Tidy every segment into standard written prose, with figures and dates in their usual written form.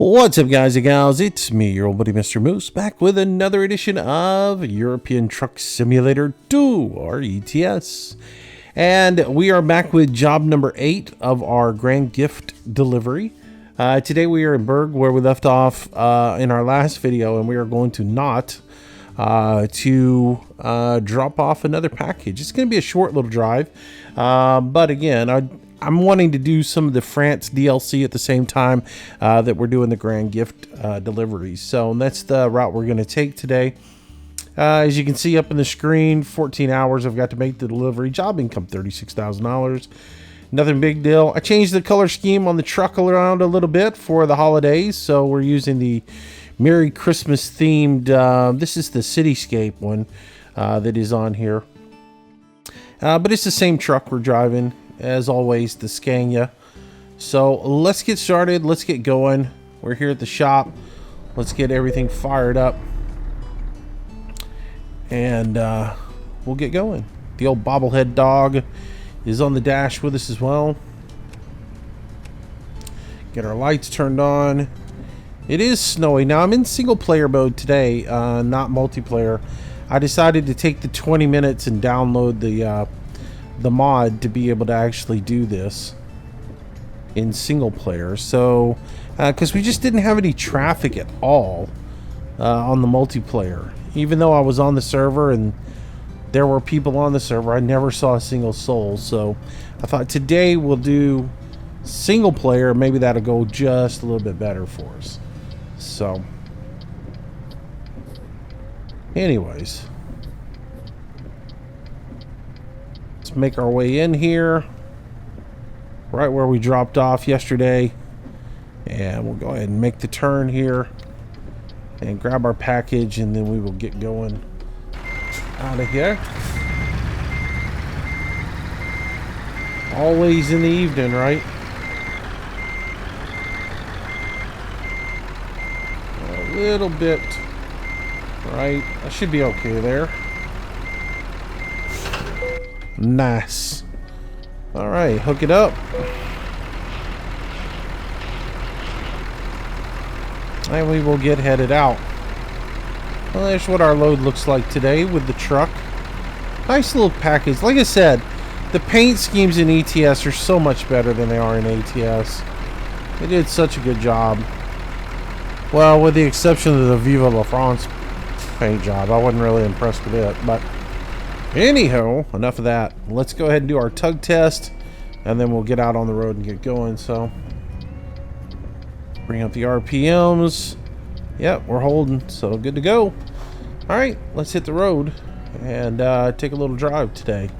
What's up, guys and gals? It's me, your old buddy Mr. Moose, back with another edition of European Truck Simulator 2, or ETS. And we are back with job number 8 of our grand gift delivery. Today we are in Berg, where we left off in our last video, and we are going to Knott to drop off another package. It's going to be a short little drive, but again, I'm wanting to do some of the France DLC at the same time that we're doing the grand gift deliveries. So that's the route we're going to take today. As you can see up on the screen, 14 hours I've got to make the delivery. Job income $36,000. Nothing big deal. I changed the color scheme on the truck around a little bit for the holidays. So we're using the Merry Christmas themed, this is the Cityscape one that is on here. But it's the same truck we're driving. As always, the Scania. So let's get started. Let's get going. We're here at the shop. Let's get everything fired up. And we'll get going. The old bobblehead dog is on the dash with us as well. Get our lights turned on. It is snowy. Now I'm in single player mode today, not multiplayer. I decided to take the 20 minutes and download the mod to be able to actually do this in single player. So because we just didn't have any traffic at all on the multiplayer. Even though I was on the server and there were people on the server, I never saw a single soul. So I thought today we'll do single player. Maybe that'll go just a little bit better for us. So anyways, make our way in here right where we dropped off yesterday, and we'll go ahead and make the turn here and grab our package, and then we will get going out of here. Always in the evening, right? A little bit right. I should be okay there. Nice. All right, hook it up. And we will get headed out. Well, there's what our load looks like today with the truck. Nice little package. Like I said, the paint schemes in ETS are so much better than they are in ATS. They did such a good job. Well, with the exception of the Viva La France paint job. I wasn't really impressed with it, but anyhow, enough of that. Let's go ahead and do our tug test, and then we'll get out on the road and get going. So bring up the RPMs. Yep, we're holding, so good to go. All right, let's hit the road and take a little drive today.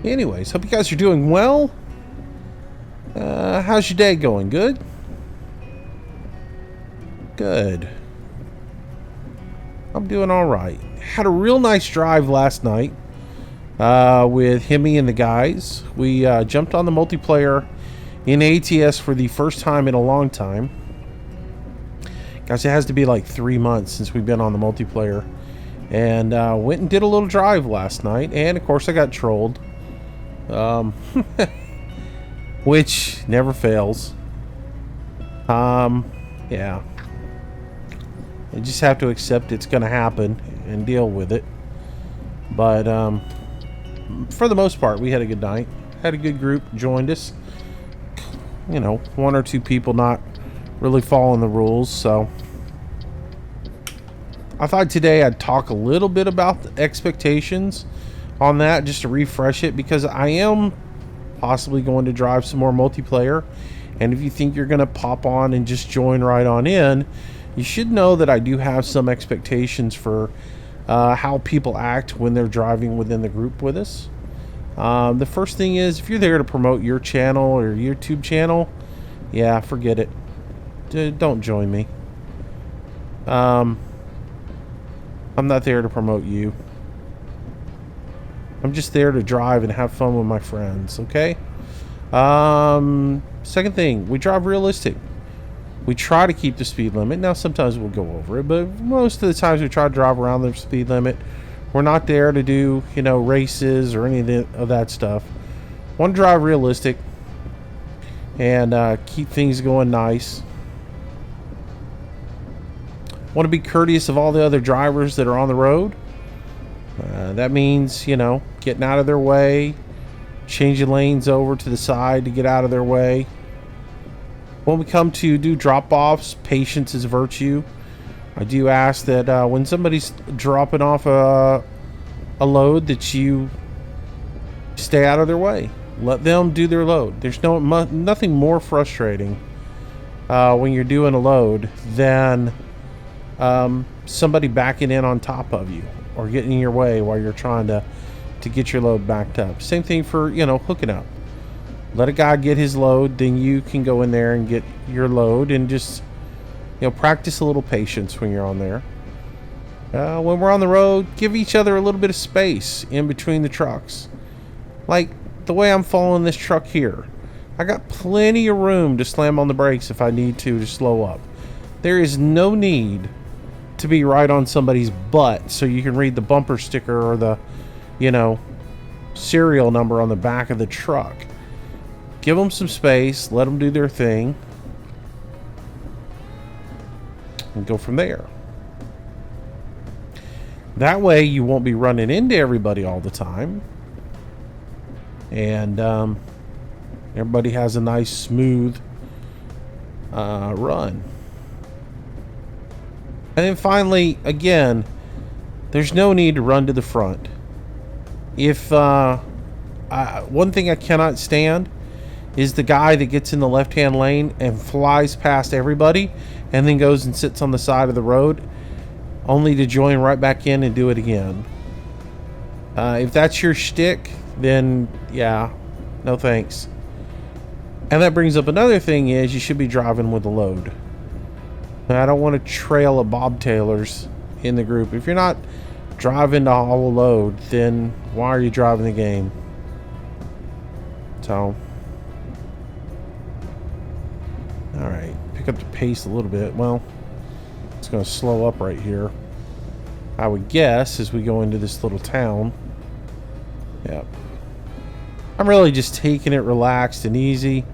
Anyways, hope you guys are doing well. How's your day going? Good? Good. I'm doing all right. Had a real nice drive last night with Hemi and the guys. We jumped on the multiplayer in ATS for the first time in a long time. Guys, it has to be like 3 months since we've been on the multiplayer. And went and did a little drive last night. And of course I got trolled. Which never fails. Yeah. You just have to accept it's going to happen and deal with it. But for the most part, we had a good night. Had a good group joined us. You know, 1 or 2 people not really following the rules. So I thought today I'd talk a little bit about the expectations on that, just to refresh it, because I am possibly going to drive some more multiplayer. And if you think you're going to pop on and just join right on in, you should know that I do have some expectations for how people act when they're driving within the group with us. The first thing is, if you're there to promote your channel or your YouTube channel, yeah, forget it. Don't join me. I'm not there to promote you. I'm just there to drive and have fun with my friends, okay? Second thing, we drive realistic. We try to keep the speed limit. Now, sometimes we'll go over it, but most of the times we try to drive around the speed limit. We're not there to do, you know, races or any of that stuff. Want to drive realistic. and keep things going nice. Want to be courteous of all the other drivers that are on the road. That means, you know, getting out of their way, changing lanes over to the side to get out of their way. When we come to do drop-offs, patience is virtue. I do ask that when somebody's dropping off a load, that you stay out of their way. Let them do their load. There's nothing more frustrating when you're doing a load than somebody backing in on top of you or getting in your way while you're trying to get your load backed up. Same thing for, you know, hooking up. Let a guy get his load, then you can go in there and get your load, and just, you know, practice a little patience when you're on there. When we're on the road, give each other a little bit of space in between the trucks. Like the way I'm following this truck here. I got plenty of room to slam on the brakes if I need to slow up. There is no need to be right on somebody's butt so you can read the bumper sticker or the, you know, serial number on the back of the truck. Give them some space, let them do their thing, and go from there. That way you won't be running into everybody all the time, and everybody has a nice smooth run. And then finally, again, there's no need to run to the front. If one thing I cannot stand is the guy that gets in the left-hand lane and flies past everybody and then goes and sits on the side of the road only to join right back in and do it again. If that's your shtick, then yeah, no thanks. And that brings up another thing, is you should be driving with a load. I don't want to trail a bobtailers in the group. If you're not driving to haul a load, then why are you driving the game? So, alright, pick up the pace a little bit. Well, it's going to slow up right here, I would guess, as we go into this little town. Yep. I'm really just taking it relaxed and easy.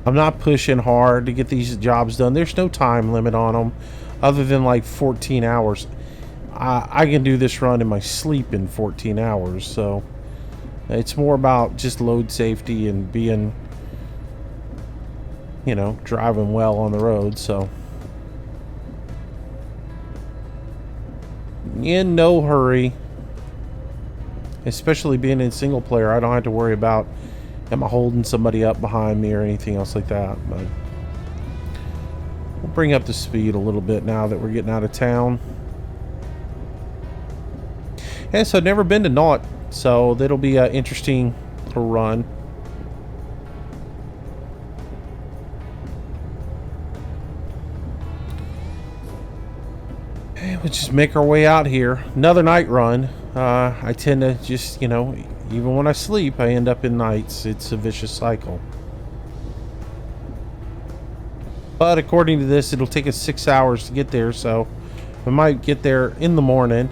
I'm not pushing hard to get these jobs done. There's no time limit on them other than like 14 hours. I can do this run in my sleep in 14 hours. So it's more about just load safety and being, you know, driving well on the road. So in no hurry, especially being in single player. I don't have to worry about, am I holding somebody up behind me or anything else like that. But we'll bring up the speed a little bit now that we're getting out of town. And so I've never been to Naught, so that'll be an interesting little run. And we'll just make our way out here. Another night run. I tend to just, you know, even when I sleep, I end up in nights. It's a vicious cycle. But according to this, it'll take us 6 hours to get there, so we might get there in the morning,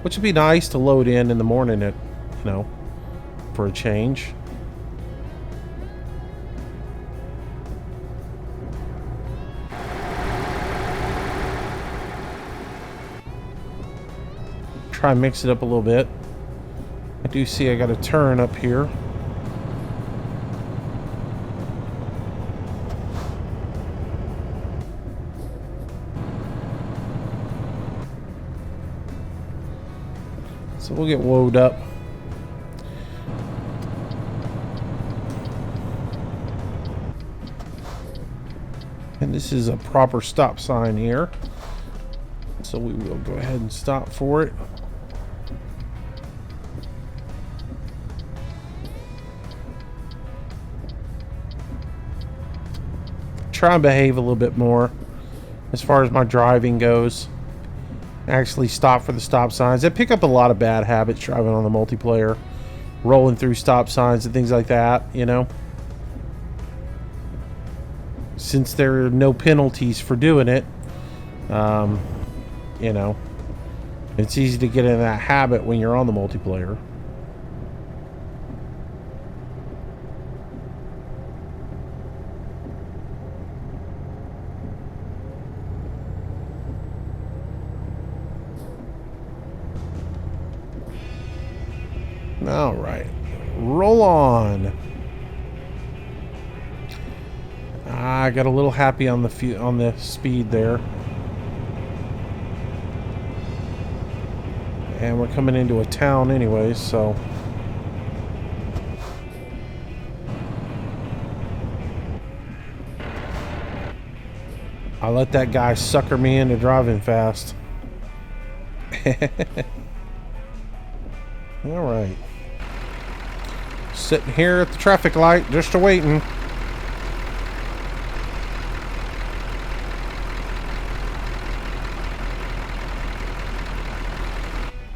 which would be nice to load in the morning at, you know, for a change. Try and mix it up a little bit. I do see I got a turn up here. So we'll get woed up. And this is a proper stop sign here. So we will go ahead and stop for it. Try and behave a little bit more as far as my driving goes. Actually stop for the stop signs. I pick up a lot of bad habits driving on the multiplayer, rolling through stop signs and things like that, you know. Since there are no penalties for doing it, you know, it's easy to get in that habit when you're on the multiplayer. roll on. I got a little happy on the speed there. And we're coming into a town anyways, so I let that guy sucker me into driving fast. Alright. Sitting here at the traffic light, just waiting.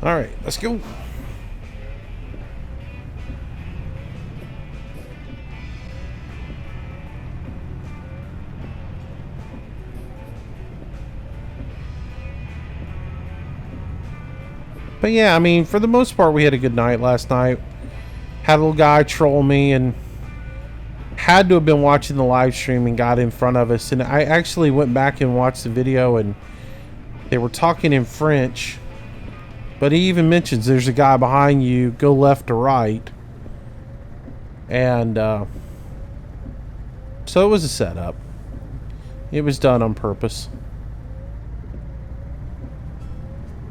Alright, let's go. But yeah, I mean, for the most part, we had a good night last night. Had a little guy troll me and had to have been watching the live stream and got in front of us. And I actually went back and watched the video and they were talking in French. But he even mentions there's a guy behind you, go left or right. And so it was a setup. It was done on purpose.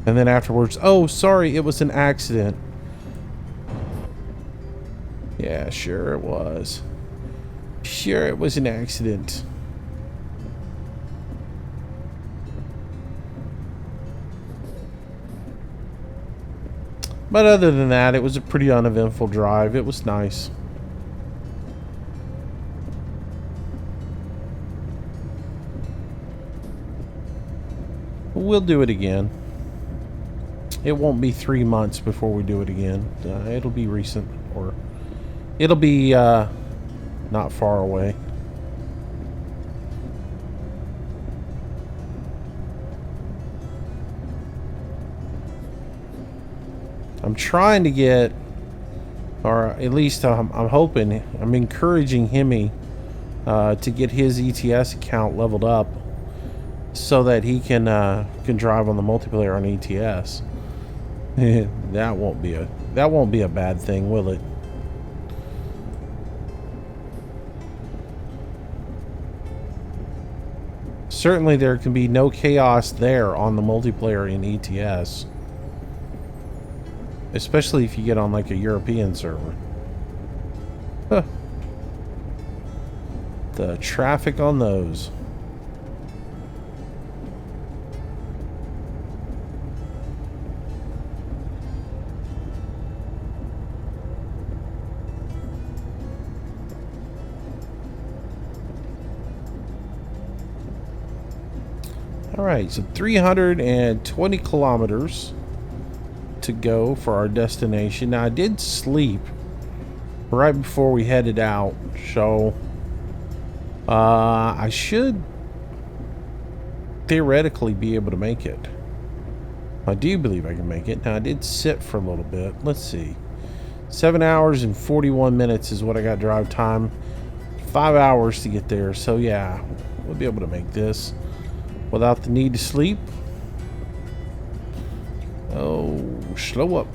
And then afterwards, oh, sorry, it was an accident. Yeah, sure it was. Sure it was an accident. But other than that, it was a pretty uneventful drive. It was nice. We'll do it again. It won't be 3 months before we do it again. It'll be recent, or it'll be not far away. I'm trying to get, or at least I'm hoping, I'm encouraging Hemi to get his ETS account leveled up so that he can drive on the multiplayer on ETS. That won't be a bad thing, will it? Certainly there can be no chaos there on the multiplayer in ETS. Especially if you get on like a European server. Huh. The traffic on those. Alright, so 320 kilometers to go for our destination. Now, I did sleep right before we headed out, so I should theoretically be able to make it. I do believe I can make it. Now, I did sit for a little bit. Let's see. 7 hours and 41 minutes is what I got drive time. 5 hours to get there, so yeah, we'll be able to make this without the need to sleep. Oh, slow up.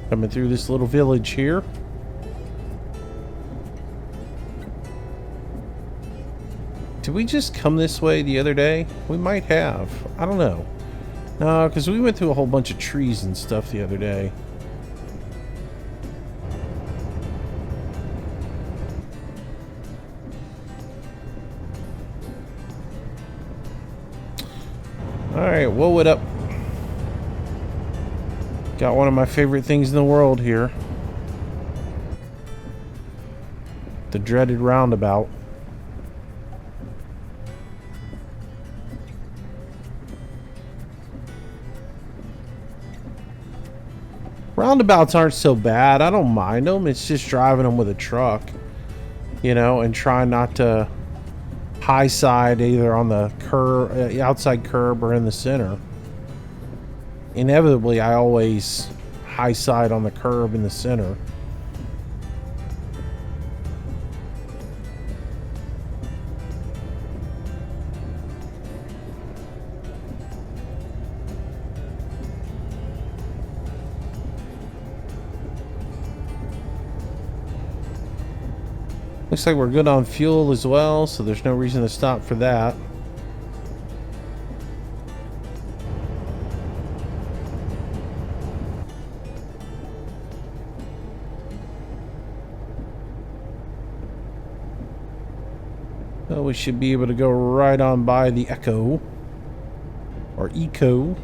Coming through this little village here. Did we just come this way the other day? We might have. I don't know. No, because we went through a whole bunch of trees and stuff the other day. Alright, whoa it up. Got one of my favorite things in the world here. The dreaded roundabout. Roundabouts aren't so bad. I don't mind them. It's just driving them with a truck, you know, and trying not to high side either on the curb, outside curb, or in the center. Inevitably, I always high side on the curb in the center. Looks like we're good on fuel as well, so there's no reason to stop for that. So we should be able to go right on by the Echo. Or Eco.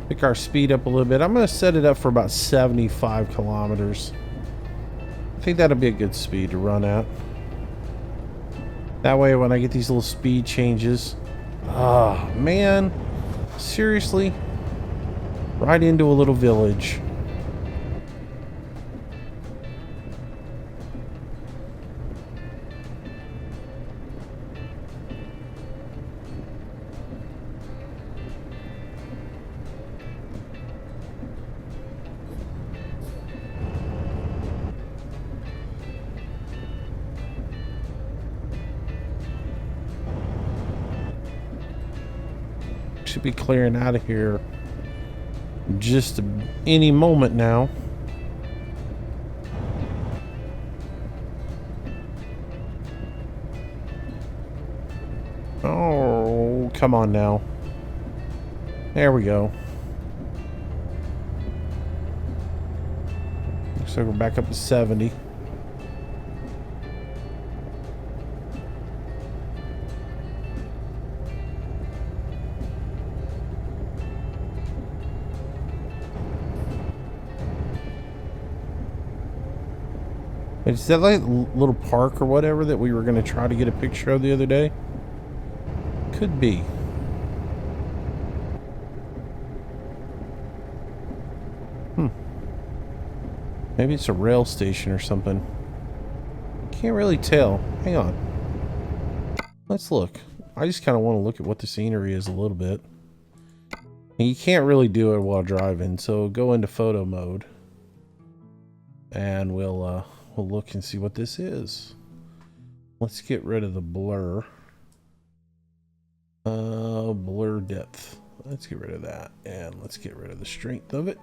Pick our speed up a little bit. I'm going to set it up for about 75 kilometers. I think that'll be a good speed to run at. That way when I get these little speed changes... Ah, man. Seriously? Right into a little village. Should be clearing out of here just any moment now. Oh, come on now. There we go. Looks like we're back up to 70. Is that like a little park or whatever that we were going to try to get a picture of the other day? Could be. Maybe it's a rail station or something. Can't really tell. Hang on. Let's look. I just kind of want to look at what the scenery is a little bit. And you can't really do it while driving, so go into photo mode. And we'll look and see what this is. Let's get rid of the blur. Blur depth. Let's get rid of that. And let's get rid of the strength of it.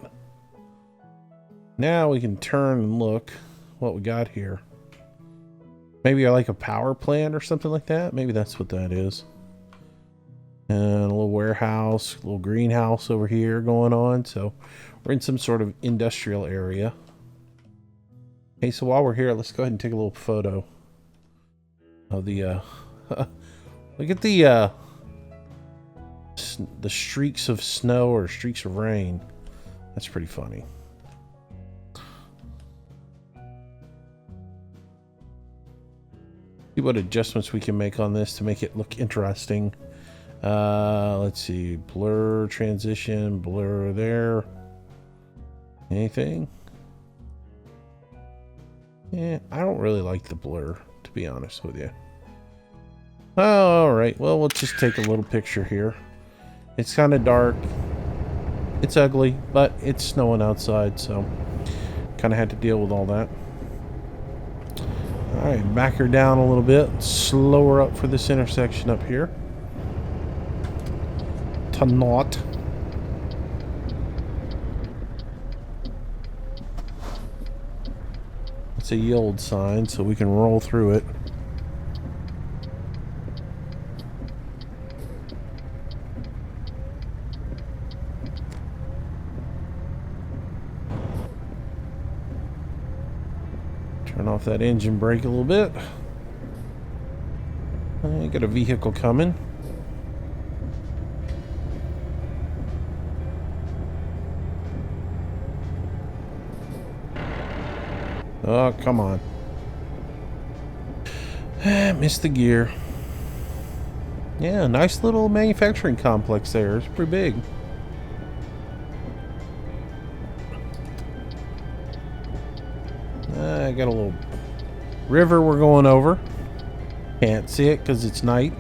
Now we can turn and look what we got here. Maybe like a power plant or something like that. Maybe that's what that is. And a little warehouse, a little greenhouse over here going on. So we're in some sort of industrial area. Hey, so while we're here, let's go ahead and take a little photo of the, look at the streaks of snow or streaks of rain. That's pretty funny. See what adjustments we can make on this to make it look interesting. Let's see, blur, transition, blur there. Anything? Yeah, I don't really like the blur, to be honest with you. Alright, well, we'll just take a little picture here. It's kind of dark. It's ugly, but it's snowing outside, so kind of had to deal with all that. Alright, back her down a little bit. Slow her up for this intersection up here. To naught. It's a yield sign, so we can roll through it. Turn off that engine brake a little bit. I got a vehicle coming. Oh, come on. Missed the gear. Yeah, nice little manufacturing complex there. It's pretty big. I got a little river we're going over. Can't see it because it's night.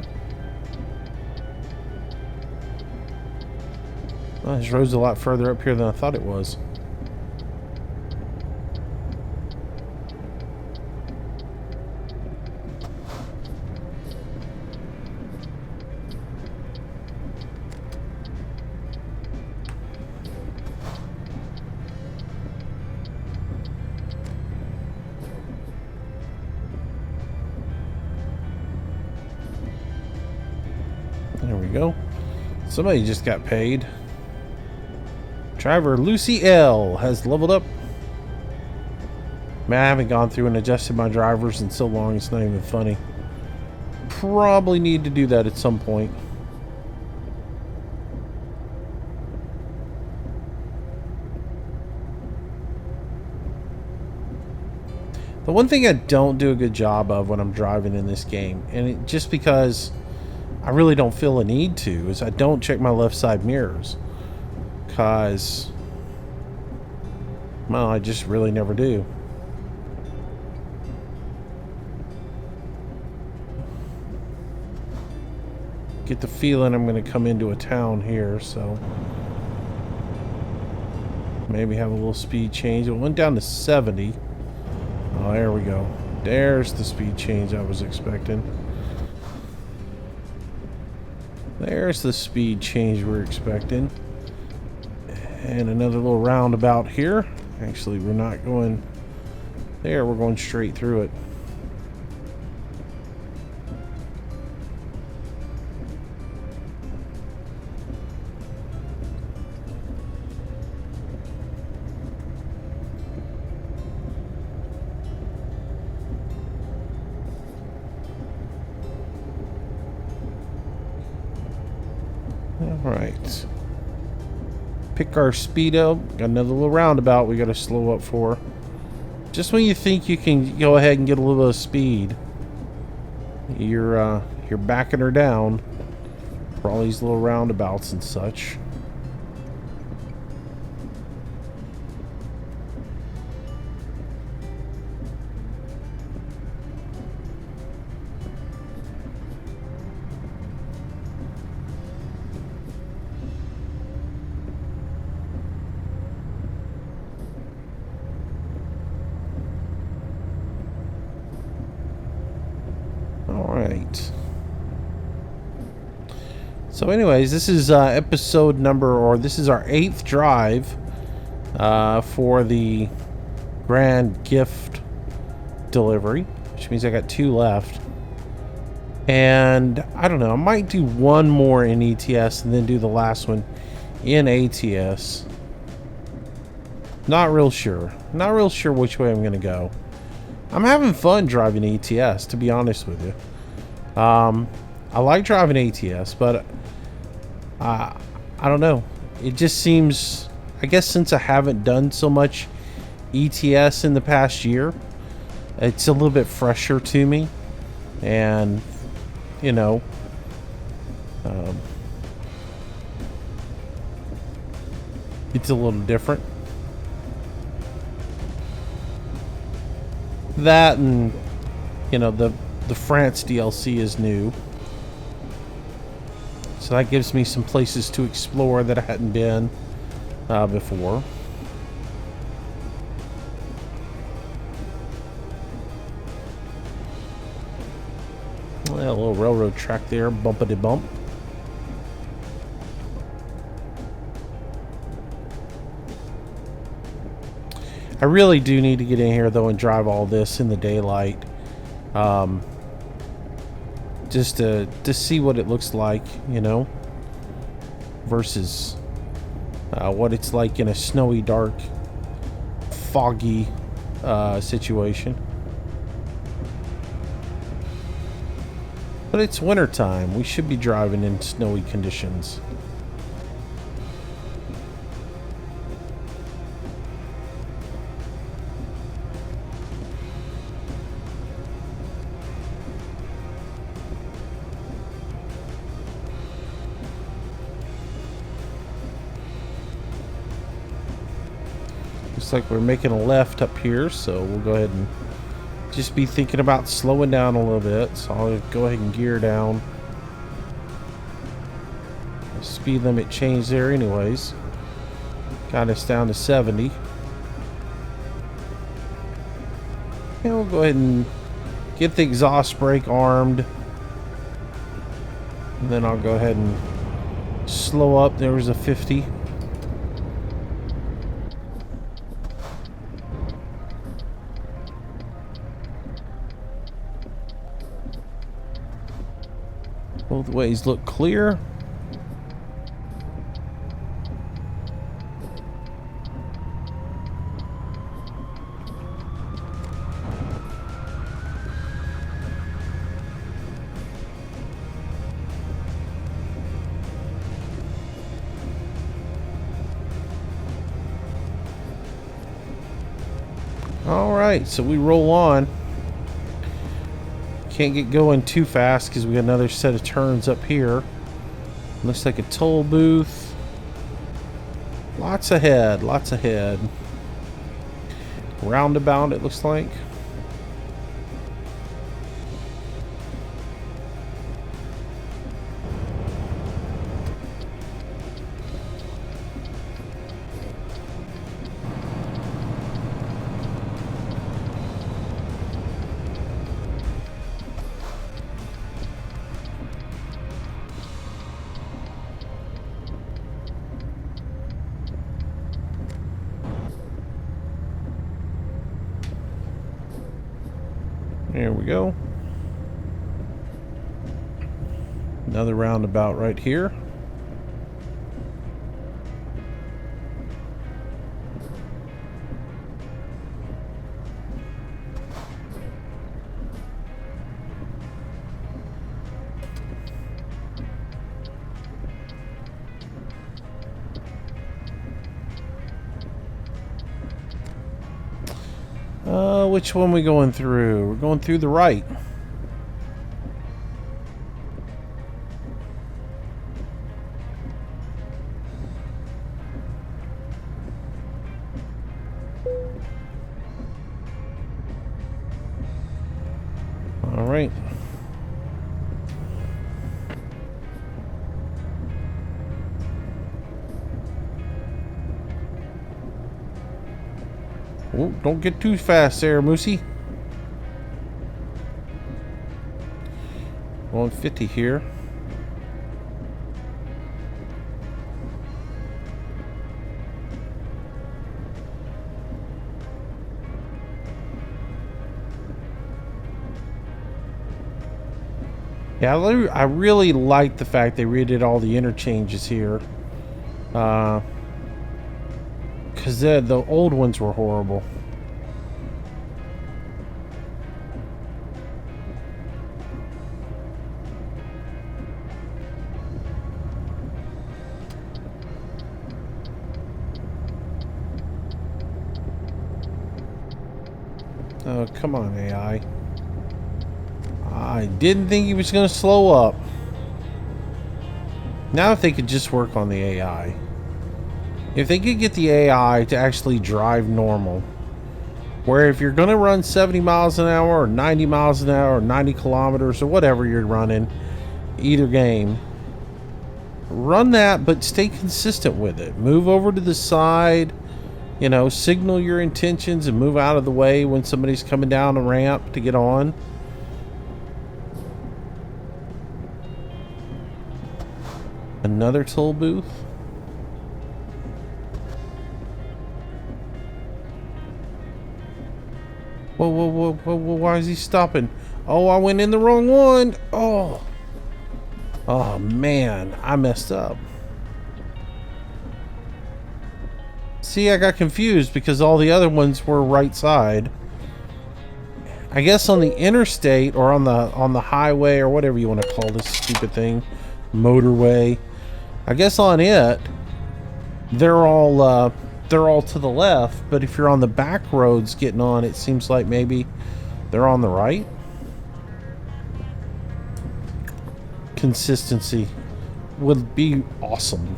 Oh, this road's a lot further up here than I thought it was. we go. Somebody just got paid. Driver Lucy L has leveled up. Man, I haven't gone through and adjusted my drivers in so long, it's not even funny. Probably need to do that at some point. The one thing I don't do a good job of when I'm driving in this game, and just because I really don't feel a need to, is I don't check my left side mirrors. Because, well, I just really never do. Get the feeling I'm going to come into a town here, so maybe have a little speed change. It went down to 70. Oh, there we go. There's the speed change I was expecting. There's the speed change we're expecting. And another little roundabout here. Actually, we're not going there. We're going straight through it. Alright. Pick our speed up. Got another little roundabout we gotta slow up for. Just when you think you can go ahead and get a little bit of speed, you're backing her down for all these little roundabouts and such. Alright. So anyways, this is episode number, or this is our 8th drive for the grand gift delivery, which means I got 2 left. And I don't know, I might do one more in ETS and then do the last one in ATS. Not real sure. Not real sure which way I'm going to go. I'm having fun driving ETS, to be honest with you. I like driving ATS, but I don't know. It just seems, I guess since I haven't done so much ETS in the past year, it's a little bit fresher to me. And, you know, it's a little different. That and, you know, the France DLC is new. So that gives me some places to explore that I hadn't been before. Well, a little railroad track there, bumpity bump. I really do need to get in here though and drive all this in the daylight, just to see what it looks like, you know, versus what it's like in a snowy, dark, foggy situation. But it's wintertime. We should be driving in snowy conditions. Looks like we're making a left up here, so we'll go ahead and just be thinking about slowing down a little bit. So I'll go ahead and gear down. The speed limit changed there anyways. Got us down to 70. And we'll go ahead and get the exhaust brake armed. And then I'll go ahead and slow up. There was a 50. Both ways look clear. right, so we roll on. Can't get going too fast because we got another set of turns up here. Looks like a toll booth. Lots ahead, lots ahead. Roundabout, it looks like. There we go. Another roundabout right here. Which one we going through? We're going through the right. All right. Oh, don't get too fast there, Moosey. 150 here. Yeah, I really like the fact they redid all the interchanges here. Because the old ones were horrible. Oh, come on, AI. I didn't think he was going to slow up. Now if they could just work on the AI. If they could get the AI to actually drive normal, where if you're going to run 70 miles an hour or 90 miles an hour or 90 kilometers or whatever you're running, either game, run that but stay consistent with it. Move over to the side, you know, signal your intentions and move out of the way when somebody's coming down a ramp to get on. Another toll booth. Whoa, whoa, whoa, whoa, whoa, why is he stopping? Oh, I went in the wrong one. Oh. Oh, man, I messed up. See, I got confused because all the other ones were right side. I guess on the interstate or on the highway or whatever you want to call this stupid thing, motorway. I guess on it, they're all to the left, but if you're on the back roads getting on, it seems like maybe they're on the right. Consistency would be awesome.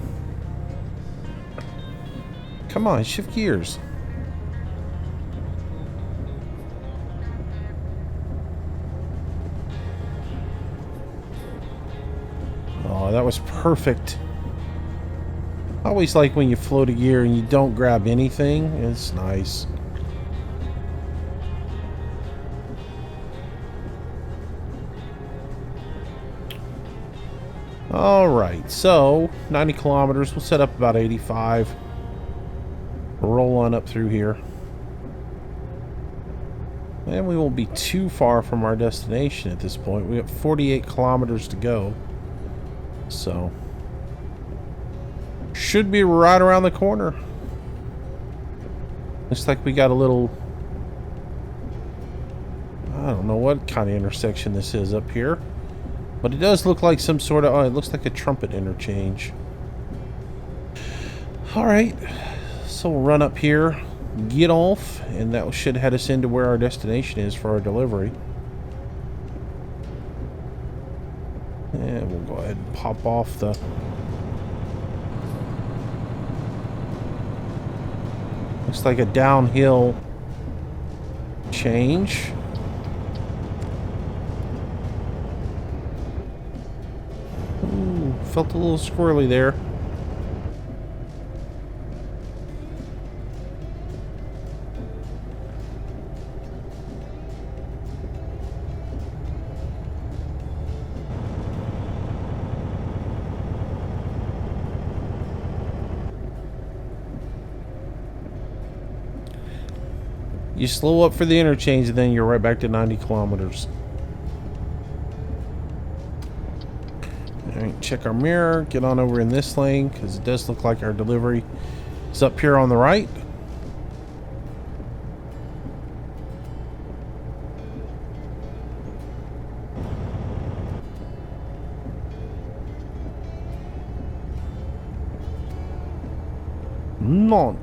Come on, shift gears. Oh, that was perfect. I always like when you float a gear and you don't grab anything. It's nice. Alright, so 90 kilometers. We'll set up about 85. Roll on up through here. And we won't be too far from our destination at this point. We got 48 kilometers to go. So should be right around the corner. Looks like we got a little, I don't know what kind of intersection this is up here, but it does look like some sort of, oh, it looks like a trumpet interchange. All right, so we'll run up here. get off, and that should head us into where our destination is for our delivery. And we'll go ahead and pop off the... Looks like a downhill change. Ooh, felt a little squirrely there. You slow up for the interchange and then you're right back to 90 kilometers. Alright, check our mirror, get on over in this lane because it does look like our delivery is up here on the right. Not.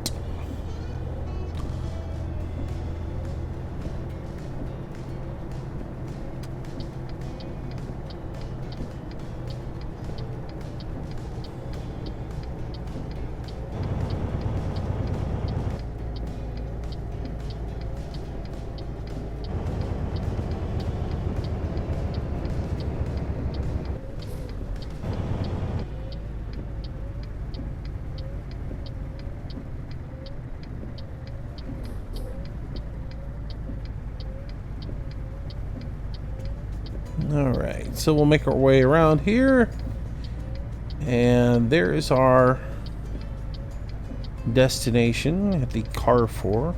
Alright, so we'll make our way around here. And there is our destination at the Carrefour.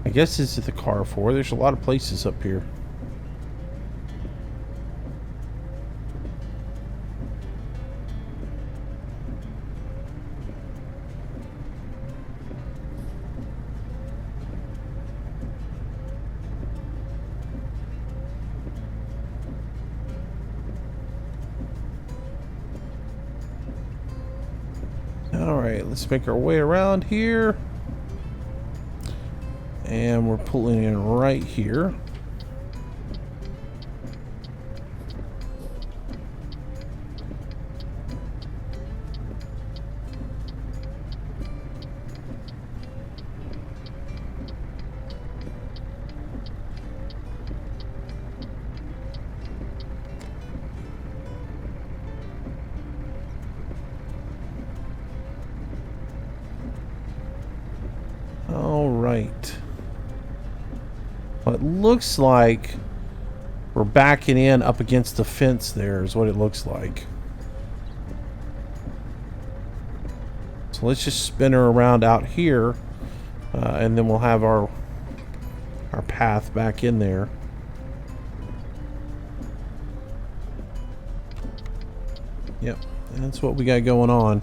I guess this is the Carrefour. There's a lot of places up here. Alright, let's make our way around here. And we're pulling in right here. All right. Well, it looks like we're backing in up against the fence there is what it looks like. So let's just spin her around out here and then we'll have our path back in there. Yep, that's what we got going on.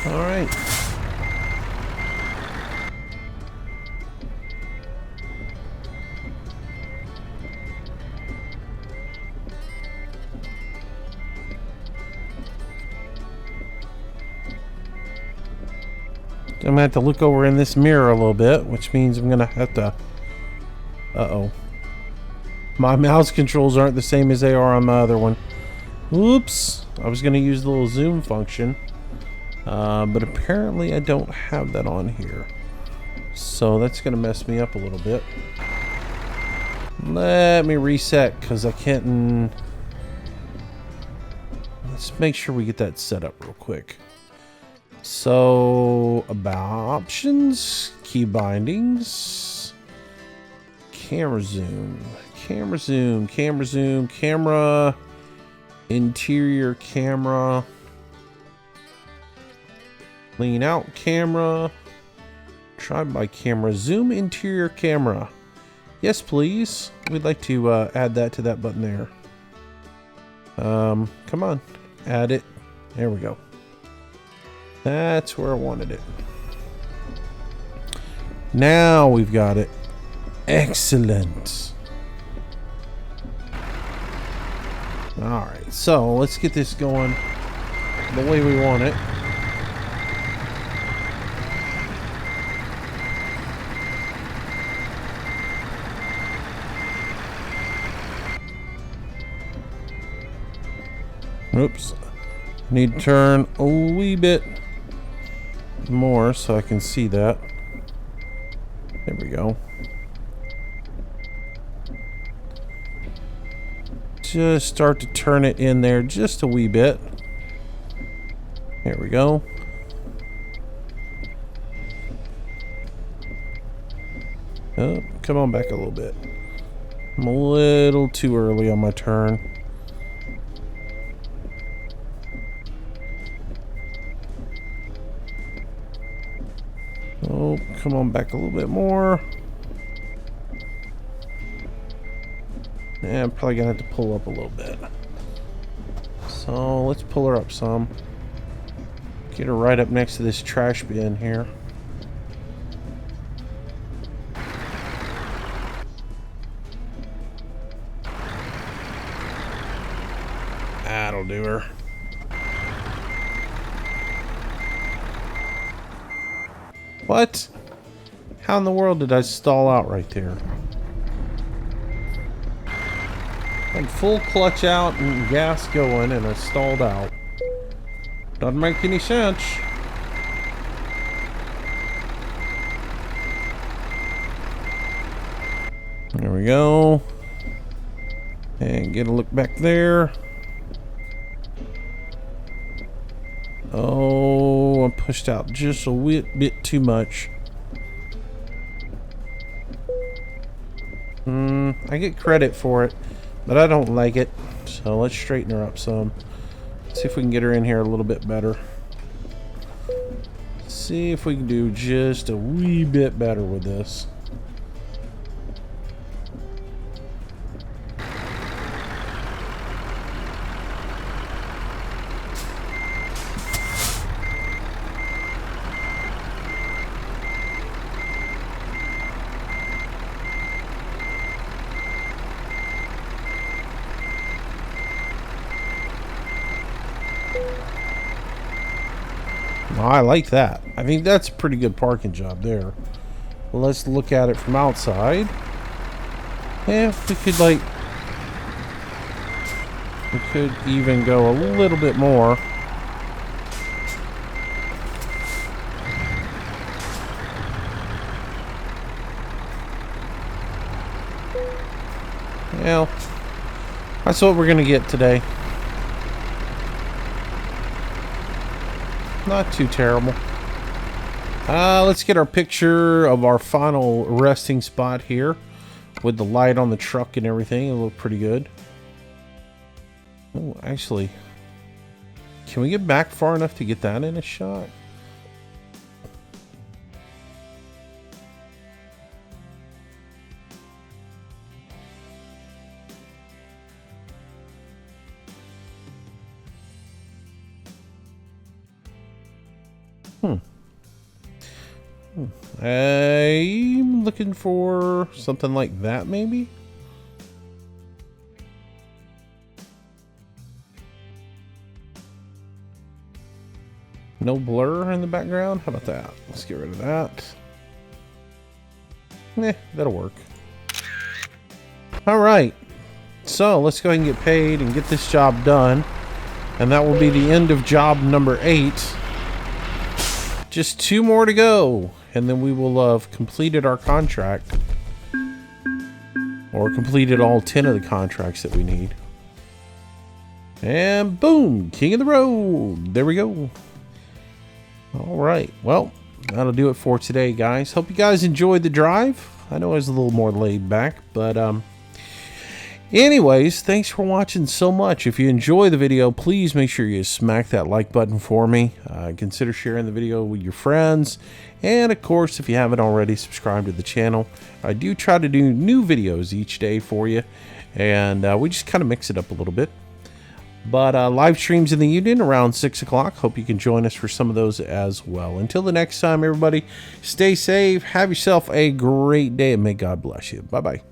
All right. I'm gonna have to look over in this mirror a little bit, which means I'm gonna have to... Uh-oh. My mouse controls aren't the same as they are on my other one. Oops. I was gonna use the little zoom function. But apparently I don't have that on here. So that's going to mess me up a little bit. Let me reset because I can't... Let's make sure we get that set up real quick. So, about options, key bindings, camera zoom, camera zoom, camera zoom, camera, interior camera, lean out camera, try by camera, zoom interior camera, Yes, please. We'd like to add that to that button there. Come on. Add it. There we go. That's where I wanted it. Now we've got it. Excellent. Alright, so let's get this going the way we want it. Oops. Need to turn a wee bit more so I can see that. There we go. Just start to turn it in there just a wee bit. There we go. Oh, come on back a little bit. I'm a little too early on my turn. Oh, come on back a little bit more. Yeah, I'm probably gonna have to pull up a little bit. So let's pull her up some. Get her right up next to this trash bin here. That'll do her. What? How in the world did I stall out right there? Had full clutch out and gas going and I stalled out. Doesn't make any sense. There we go. And get a look back there. Oh, I pushed out just a bit too much. I get credit for it, but I don't like it. So let's straighten her up some. See if we can get her in here a little bit better. See if we can do just a wee bit better with this. Oh, I like that. I think that's a pretty good parking job there. Well, let's look at it from outside. Yeah, we could even go a little bit more. Well, that's what we're gonna get today. Not too terrible. Let's get our picture of our final resting spot here with the light on the truck and everything. It looked pretty good. Oh, actually, can we get back far enough to get that in a shot? I'm looking for something like that, maybe? No blur in the background? How about that? Let's get rid of that. That'll work. Alright. So, let's go ahead and get paid and get this job done. And that will be the end of job number 8. Just 2 more to go. And then we will have completed our contract. Or completed all 10 of the contracts that we need. And boom! King of the road! There we go. Alright, well, that'll do it for today, guys. Hope you guys enjoyed the drive. I know it was a little more laid back, but Anyways, thanks for watching so much. If you enjoy the video, please make sure you smack that like button for me. Consider sharing the video with your friends. And of course, if you haven't already, subscribe to the channel. I do try to do new videos each day for you. And we just kind of mix it up a little bit. But live streams in the evening around 6 o'clock. Hope you can join us for some of those as well. Until the next time, everybody, stay safe. Have yourself a great day, and may God bless you. Bye-bye.